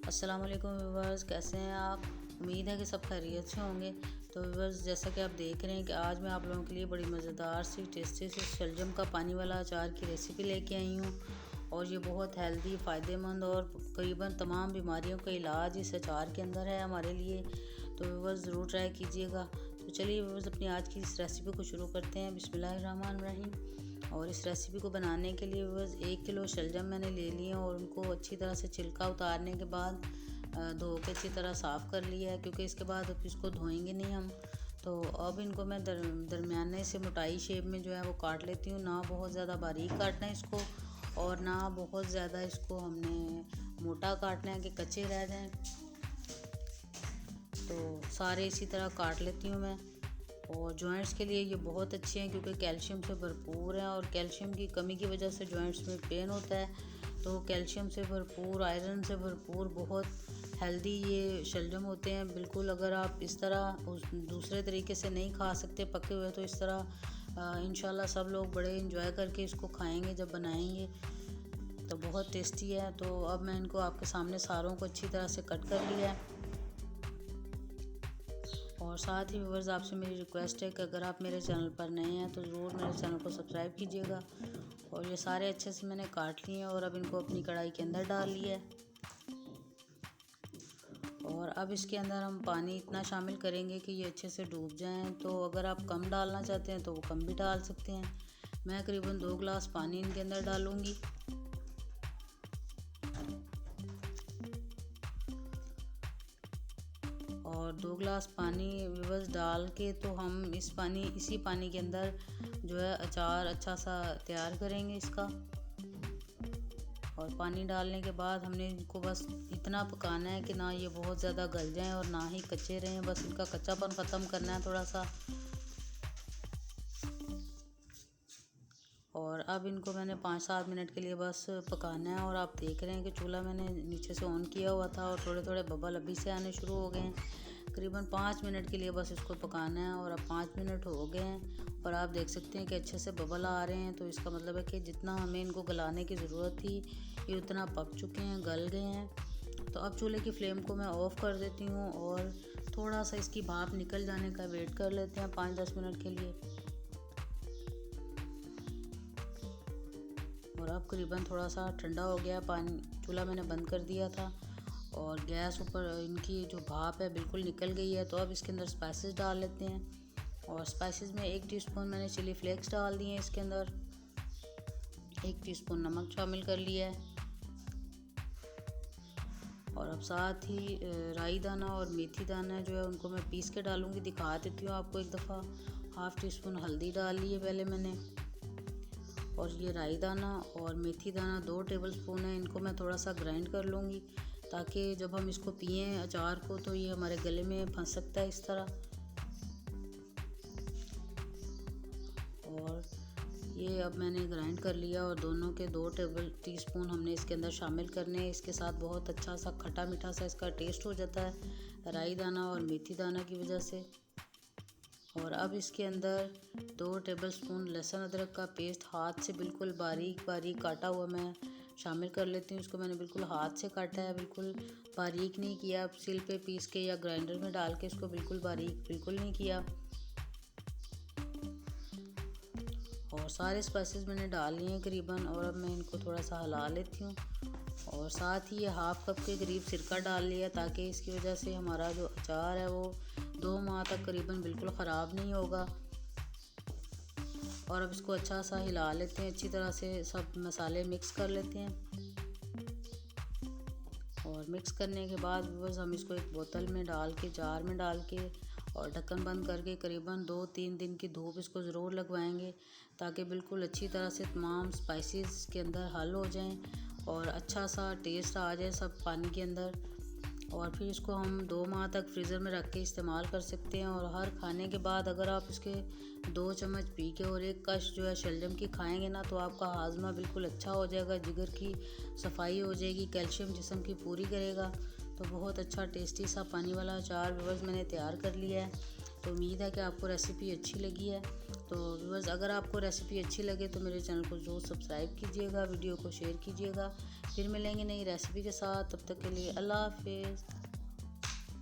अस्सलाम वालेकुम व्यूवर्स, कैसे हैं आप। उम्मीद है कि सब खैरियत से होंगे। तो व्यूवर्स, जैसा कि आप देख रहे हैं कि आज मैं आप लोगों के लिए बड़ी मज़ेदार सी टेस्टी सी शलजम का पानी वाला अचार की रेसिपी लेके आई हूँ। और ये बहुत हेल्दी, फ़ायदेमंद और तकरीबन तमाम बीमारियों का इलाज इस अचार के अंदर है हमारे लिए। तो व्यूवर्स, ज़रूर ट्राई कीजिएगा। तो चलिए व्यूवर्स, अपनी आज की इस रेसिपी को शुरू करते हैं। बिस्मिल्लाहिर्रहमानिर्रहीम। और इस रेसिपी को बनाने के लिए बस 1 किलो शलजम मैंने ले लिए और उनको अच्छी तरह से छिलका उतारने के बाद धो के अच्छी तरह साफ़ कर लिया है, क्योंकि इसके बाद अब इसको धोएंगे नहीं हम। तो अब इनको मैं दरमियाने से मोटाई शेप में जो है वो काट लेती हूँ। ना बहुत ज़्यादा बारीक काटना है इसको और ना बहुत ज़्यादा इसको हमने मोटा काटना है कि कच्चे रह जाएं। तो सारे इसी तरह काट लेती हूँ मैं। और जॉइंट्स के लिए ये बहुत अच्छे हैं क्योंकि कैल्शियम से भरपूर हैं, और कैल्शियम की कमी की वजह से जॉइंट्स में पेन होता है। तो कैल्शियम से भरपूर, आयरन से भरपूर बहुत हेल्दी ये शलजम होते हैं बिल्कुल। अगर आप इस तरह दूसरे तरीके से नहीं खा सकते पके हुए, तो इस तरह इंशाल्लाह सब लोग बड़े इंजॉय करके इसको खाएंगे जब बनाएंगे। तो बहुत टेस्टी है। तो अब मैं इनको आपके सामने सारों को अच्छी तरह से कट कर लिया है। और साथ ही व्यूवर्स, आपसे मेरी रिक्वेस्ट है कि अगर आप मेरे चैनल पर नए हैं तो ज़रूर मेरे चैनल को सब्सक्राइब कीजिएगा। और ये सारे अच्छे से मैंने काट लिए हैं और अब इनको अपनी कढ़ाई के अंदर डाल लिया है। और अब इसके अंदर हम पानी इतना शामिल करेंगे कि ये अच्छे से डूब जाएं। तो अगर आप कम डालना चाहते हैं तो वो कम भी डाल सकते हैं। मैं करीबन 2 गिलास पानी इनके अंदर डालूँगी। और 2 गिलास पानी बस डाल के तो हम इसी पानी के अंदर जो है अचार अच्छा सा तैयार करेंगे इसका। और पानी डालने के बाद हमने इनको बस इतना पकाना है कि ना ये बहुत ज़्यादा गल जाएं और ना ही कच्चे रहें। बस इनका कच्चापन ख़त्म करना है थोड़ा सा। और अब इनको मैंने 5-7 मिनट के लिए बस पकाना है। और आप देख रहे हैं कि चूल्हा मैंने नीचे से ऑन किया हुआ था और थोड़े थोड़े बबल अभी से आने शुरू हो गए हैं। करीबन 5 मिनट के लिए बस इसको पकाना है। और अब 5 मिनट हो गए हैं और आप देख सकते हैं कि अच्छे से बबल आ रहे हैं। तो इसका मतलब है कि जितना हमें इनको गलाने की ज़रूरत थी ये उतना पक चुके हैं, गल गए हैं। तो अब चूल्हे की फ्लेम को मैं ऑफ़ कर देती हूँ और थोड़ा सा इसकी भाप निकल जाने का वेट कर लेते हैं 5-10 मिनट के लिए। और अब करीबन थोड़ा सा ठंडा हो गया पानी, चूल्हा मैंने बंद कर दिया था और गैस ऊपर इनकी जो भाप है बिल्कुल निकल गई है। तो अब इसके अंदर स्पाइसेस डाल लेते हैं। और स्पाइसेस में 1 टीस्पून मैंने चिली फ्लेक्स डाल दिए हैं इसके अंदर। 1 टीस्पून नमक शामिल कर लिया है। और अब साथ ही राई दाना और मेथी दाना जो है उनको मैं पीस के डालूँगी, दिखा देती हूँ आपको एक दफ़ा। 1/2 टीस्पून हल्दी डाल ली है पहले मैंने। और ये राई दाना और मेथी दाना 2 टेबलस्पून है, इनको मैं थोड़ा सा ग्राइंड कर लूँगी ताकि जब हम इसको पिएं अचार को तो ये हमारे गले में फंस सकता है इस तरह। और ये अब मैंने ग्राइंड कर लिया और दोनों के 2 टीस्पून हमने इसके अंदर शामिल करने हैं। इसके साथ बहुत अच्छा सा खट्टा मीठा सा इसका टेस्ट हो जाता है राई दाना और मेथी दाना की वजह से। और अब इसके अंदर 2 टेबलस्पून लहसुन अदरक का पेस्ट हाथ से बिल्कुल बारीक बारीक काटा हुआ मैं शामिल कर लेती हूँ। इसको मैंने बिल्कुल हाथ से काटा है, बिल्कुल बारीक नहीं किया। सिल पे पीस के या ग्राइंडर में डाल के इसको बिल्कुल बारीक बिल्कुल नहीं किया। और सारे स्पाइसेस मैंने डाल लिए हैं करीबन। और अब मैं इनको थोड़ा सा हिला लेती हूँ। और साथ ही ये 1/2 कप के करीब सिरका डाल लिया ताकि इसकी वजह से हमारा जो अचार है वो 2 माह तक करीबन बिल्कुल ख़राब नहीं होगा। और अब इसको अच्छा सा हिला लेते हैं, अच्छी तरह से सब मसाले मिक्स कर लेते हैं। और मिक्स करने के बाद बस हम इसको एक बोतल में डाल के, जार में डाल के और ढक्कन बंद करके करीबन 2-3 दिन की धूप इसको ज़रूर लगवाएंगे ताकि बिल्कुल अच्छी तरह से तमाम स्पाइसेस के अंदर हल हो जाएं और अच्छा सा टेस्ट आ जाए सब पानी के अंदर। और फिर इसको हम 2 माह तक फ्रीज़र में रख के इस्तेमाल कर सकते हैं। और हर खाने के बाद अगर आप इसके 2 चम्मच पी के और 1 कश जो है शलजम की खाएंगे ना तो आपका हाजमा बिल्कुल अच्छा हो जाएगा, जिगर की सफाई हो जाएगी, कैल्शियम जिस्म की पूरी करेगा। तो बहुत अच्छा टेस्टी सा पानी वाला अचार व्यूअर्स मैंने तैयार कर लिया है। तो उम्मीद है कि आपको रेसिपी अच्छी लगी है। तो व्यूअर्स, अगर आपको रेसिपी अच्छी लगे तो मेरे चैनल को ज़रूर सब्सक्राइब कीजिएगा, वीडियो को शेयर कीजिएगा। फिर मिलेंगे नई रेसिपी के साथ, तब तक के लिए अल्लाह हाफिज़।